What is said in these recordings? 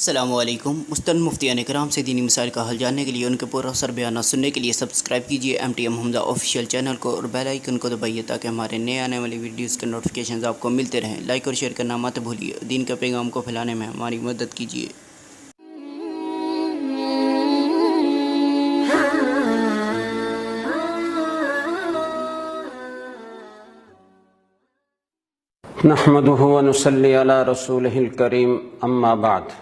السلام علیکم۔ مستند مفتیان کرام سے دینی مسائل کا حل جاننے کے لیے ان کے پورا اثر بیانات سننے کے لیے سبسکرائب کیجیے MTM حمزہ آفیشیل چینل کو اور بیل آئیکن کو دبائیے تاکہ ہمارے نئے آنے والی ویڈیوز کے نوٹیفیکیشنز آپ کو ملتے رہیں۔ لائک اور شیئر کرنا مت بھولیے۔ دین کا پیغام کو پھیلانے میں ہماری مدد کیجیے۔ نحمدہ ونصلی علی رسولہ الکریم، اما بعد۔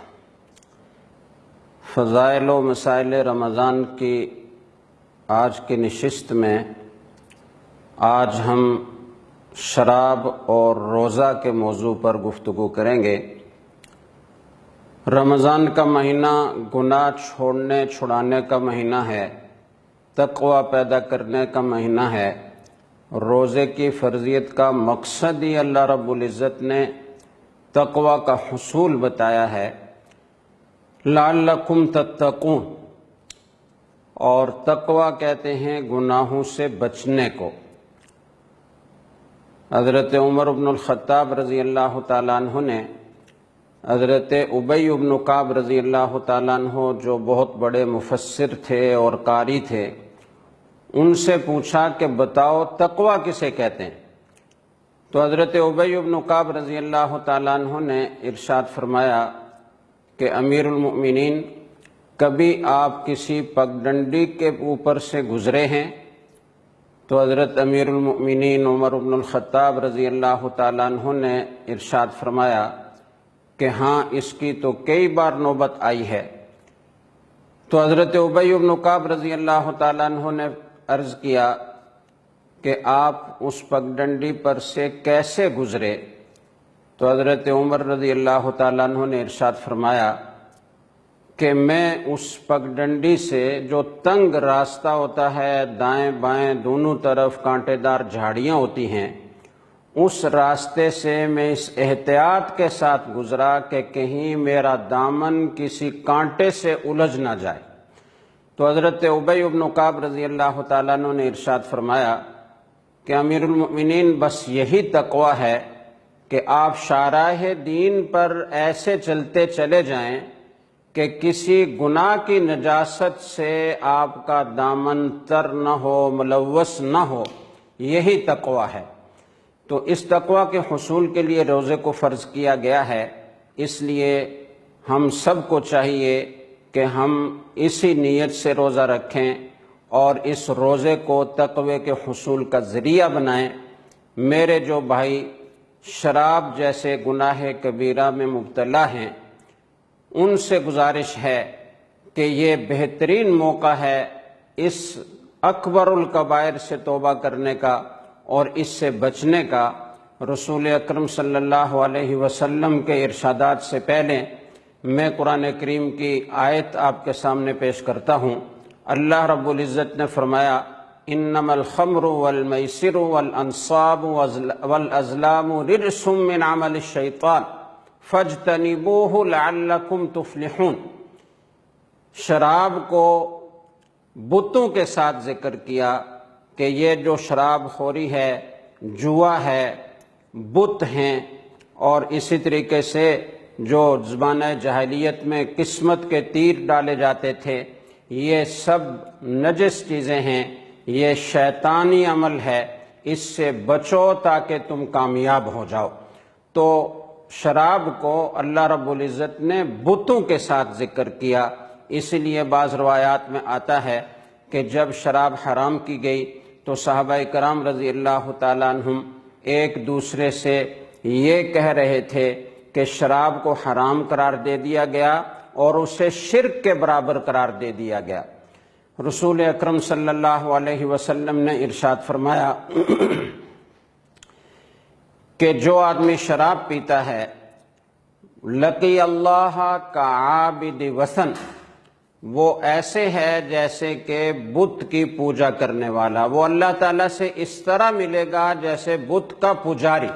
فضائل و مسائل رمضان کی آج کی نشست میں آج ہم شراب اور روزہ کے موضوع پر گفتگو کریں گے۔ رمضان کا مہینہ گناہ چھڑانے کا مہینہ ہے، تقوی پیدا کرنے کا مہینہ ہے۔ روزے کی فرضیت کا مقصد ہی اللہ رب العزت نے تقوی کا حصول بتایا ہے، لعلکم تتقون، اور تقوی کہتے ہیں گناہوں سے بچنے کو۔ حضرت عمر بن الخطاب رضی اللہ تعالیٰ عنہ نے حضرت ابی بن کعب رضی اللہ تعالیٰ عنہ جو بہت بڑے مفسر تھے اور قاری تھے، ان سے پوچھا کہ بتاؤ تقوی کسے کہتے ہیں؟ تو حضرت ابی بن کعب رضی اللہ تعالیٰ عنہ نے ارشاد فرمایا کہ امیر المؤمنین، کبھی آپ کسی پگڈنڈی کے اوپر سے گزرے ہیں؟ تو حضرت امیر المؤمنین عمر بن الخطاب رضی اللہ تعالیٰ عنہ نے ارشاد فرمایا کہ ہاں، اس کی تو کئی بار نوبت آئی ہے۔ تو حضرت ابی بن کعب رضی اللہ تعالیٰ عنہ نے عرض کیا کہ آپ اس پگڈنڈی پر سے کیسے گزرے؟ تو حضرت عمر رضی اللہ تعالیٰ عنہ نے ارشاد فرمایا کہ میں اس پگڈنڈی سے، جو تنگ راستہ ہوتا ہے، دائیں بائیں دونوں طرف کانٹے دار جھاڑیاں ہوتی ہیں، اس راستے سے میں اس احتیاط کے ساتھ گزرا کہ کہیں میرا دامن کسی کانٹے سے الجھ نہ جائے۔ تو حضرت ابی بن کعب رضی اللہ تعالیٰ عنہ نے ارشاد فرمایا کہ امیر المؤمنین، بس یہی تقوی ہے کہ آپ شاہراہ دین پر ایسے چلتے چلے جائیں کہ کسی گناہ کی نجاست سے آپ کا دامن تر نہ ہو، ملوث نہ ہو، یہی تقوی ہے۔ تو اس تقوی کے حصول کے لیے روزے کو فرض کیا گیا ہے، اس لیے ہم سب کو چاہیے کہ ہم اسی نیت سے روزہ رکھیں اور اس روزے کو تقوی کے حصول کا ذریعہ بنائیں۔ میرے جو بھائی شراب جیسے گناہ کبیرہ میں مبتلا ہیں، ان سے گزارش ہے کہ یہ بہترین موقع ہے اس اکبر الکبائر سے توبہ کرنے کا اور اس سے بچنے کا۔ رسول اکرم صلی اللہ علیہ وسلم کے ارشادات سے پہلے میں قرآن کریم کی آیت آپ کے سامنے پیش کرتا ہوں۔ اللہ رب العزت نے فرمایا، انما الخمر والمیسر والانصاب والازلام رجس من عمل الشیطان فاجتنبوہ لعلکم تفلحون۔ شراب کو بتوں کے ساتھ ذکر کیا کہ یہ جو شراب خوری ہے، جوا ہے، بت ہیں، اور اسی طریقے سے جو زمانہ جاہلیت میں قسمت کے تیر ڈالے جاتے تھے، یہ سب نجس چیزیں ہیں، یہ شیطانی عمل ہے، اس سے بچو تاکہ تم کامیاب ہو جاؤ۔ تو شراب کو اللہ رب العزت نے بتوں کے ساتھ ذکر کیا، اس لیے بعض روایات میں آتا ہے کہ جب شراب حرام کی گئی تو صحابہ کرام رضی اللہ تعالیٰ عنہم ایک دوسرے سے یہ کہہ رہے تھے کہ شراب کو حرام قرار دے دیا گیا اور اسے شرک کے برابر قرار دے دیا گیا۔ رسول اکرم صلی اللہ علیہ وسلم نے ارشاد فرمایا کہ جو آدمی شراب پیتا ہے، لقی اللہ کا عابد وثن، وہ ایسے ہے جیسے کہ بت کی پوجا کرنے والا، وہ اللہ تعالیٰ سے اس طرح ملے گا جیسے بت کا پجاری۔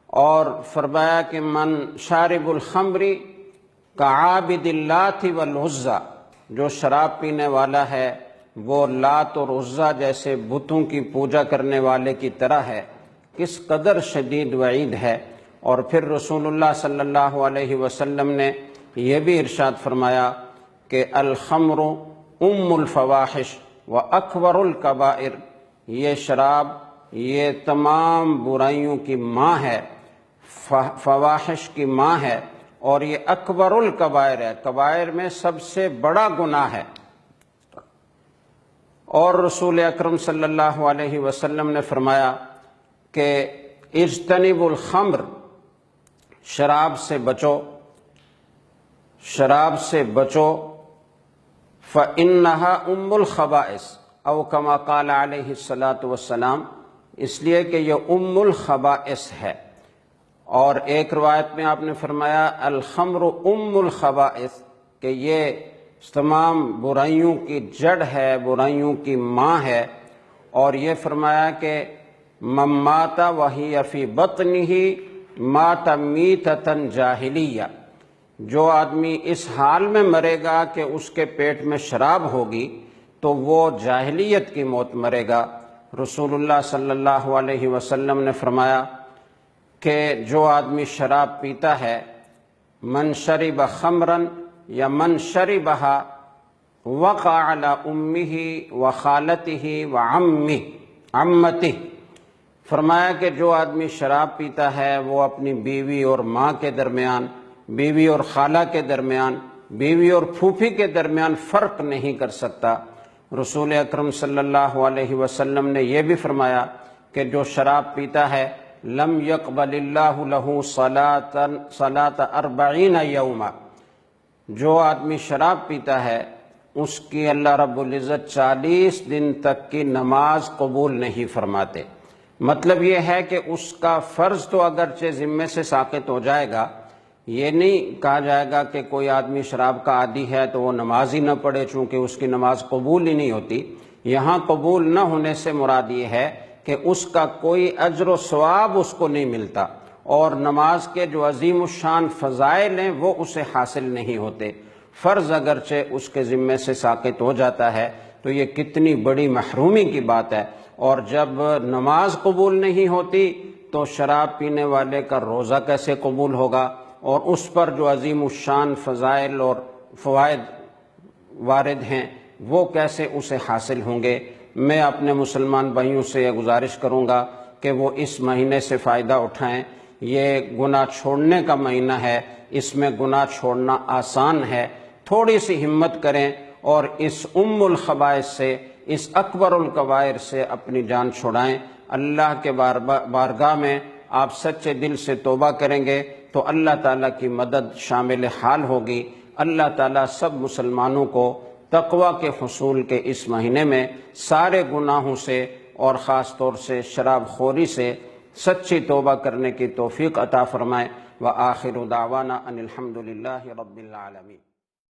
اور فرمایا کہ من شارب الخمر کعابد اللات والعزیٰ، جو شراب پینے والا ہے وہ لات اور عزیٰ جیسے بتوں کی پوجا کرنے والے کی طرح ہے۔ کس قدر شدید وعید ہے۔ اور پھر رسول اللہ صلی اللہ علیہ وسلم نے یہ بھی ارشاد فرمایا کہ الخمر ام الفواحش و اکبر الکبائر، یہ شراب یہ تمام برائیوں کی ماں ہے، فواحش کی ماں ہے، اور یہ اکبر الکبائر ہے، کبائر میں سب سے بڑا گناہ ہے۔ اور رسول اکرم صلی اللہ علیہ وسلم نے فرمایا کہ اجتنبوا الخمر، شراب سے بچو، شراب سے بچو، فإنها ام الخبائث، او کما قال علیہ الصلاۃ والسلام، اس لیے کہ یہ ام الخبائث ہے۔ اور ایک روایت میں آپ نے فرمایا الخمر ام الخبائث، کہ یہ تمام برائیوں کی جڑ ہے، برائیوں کی ماں ہے۔ اور یہ فرمایا کہ من مات وہی فی بطنہ مات میتۃ جاہلیہ، جو آدمی اس حال میں مرے گا کہ اس کے پیٹ میں شراب ہوگی تو وہ جاہلیت کی موت مرے گا۔ رسول اللہ صلی اللہ علیہ وسلم نے فرمایا کہ جو آدمی شراب پیتا ہے، من شرب خمرا یا من شربہا وقع علی امہ و خالتہ و عمتہ، فرمایا کہ جو آدمی شراب پیتا ہے وہ اپنی بیوی اور ماں کے درمیان، بیوی اور خالہ کے درمیان، بیوی اور پھوپھی کے درمیان فرق نہیں کر سکتا۔ رسول اکرم صلی اللہ علیہ وسلم نے یہ بھی فرمایا کہ جو شراب پیتا ہے لم يقبل اللہ لہ صلاۃ 40 یوما، جو آدمی شراب پیتا ہے اس کی اللہ رب العزت 40 دن تک کی نماز قبول نہیں فرماتے۔ مطلب یہ ہے کہ اس کا فرض تو اگرچہ ذمے سے ساقط ہو جائے گا، یہ نہیں کہا جائے گا کہ کوئی آدمی شراب کا عادی ہے تو وہ نماز ہی نہ پڑھے چونکہ اس کی نماز قبول ہی نہیں ہوتی۔ یہاں قبول نہ ہونے سے مراد یہ ہے کہ اس کا کوئی اجر و ثواب اس کو نہیں ملتا، اور نماز کے جو عظیم الشان فضائل ہیں وہ اسے حاصل نہیں ہوتے۔ فرض اگرچہ اس کے ذمے سے ساقط ہو جاتا ہے تو یہ کتنی بڑی محرومی کی بات ہے۔ اور جب نماز قبول نہیں ہوتی تو شراب پینے والے کا روزہ کیسے قبول ہوگا، اور اس پر جو عظیم الشان فضائل اور فوائد وارد ہیں وہ کیسے اسے حاصل ہوں گے۔ میں اپنے مسلمان بھائیوں سے یہ گزارش کروں گا کہ وہ اس مہینے سے فائدہ اٹھائیں۔ یہ گناہ چھوڑنے کا مہینہ ہے، اس میں گناہ چھوڑنا آسان ہے۔ تھوڑی سی ہمت کریں اور اس ام الخبائث سے، اس اکبر الکبائر سے اپنی جان چھڑائیں۔ اللہ کے بارگاہ میں آپ سچے دل سے توبہ کریں گے تو اللہ تعالیٰ کی مدد شامل حال ہوگی۔ اللہ تعالیٰ سب مسلمانوں کو تقوی کے حصول کے اس مہینے میں سارے گناہوں سے اور خاص طور سے شراب خوری سے سچی توبہ کرنے کی توفیق عطا فرمائے۔ وآخر دعوانا ان الحمد للہ رب العالمین۔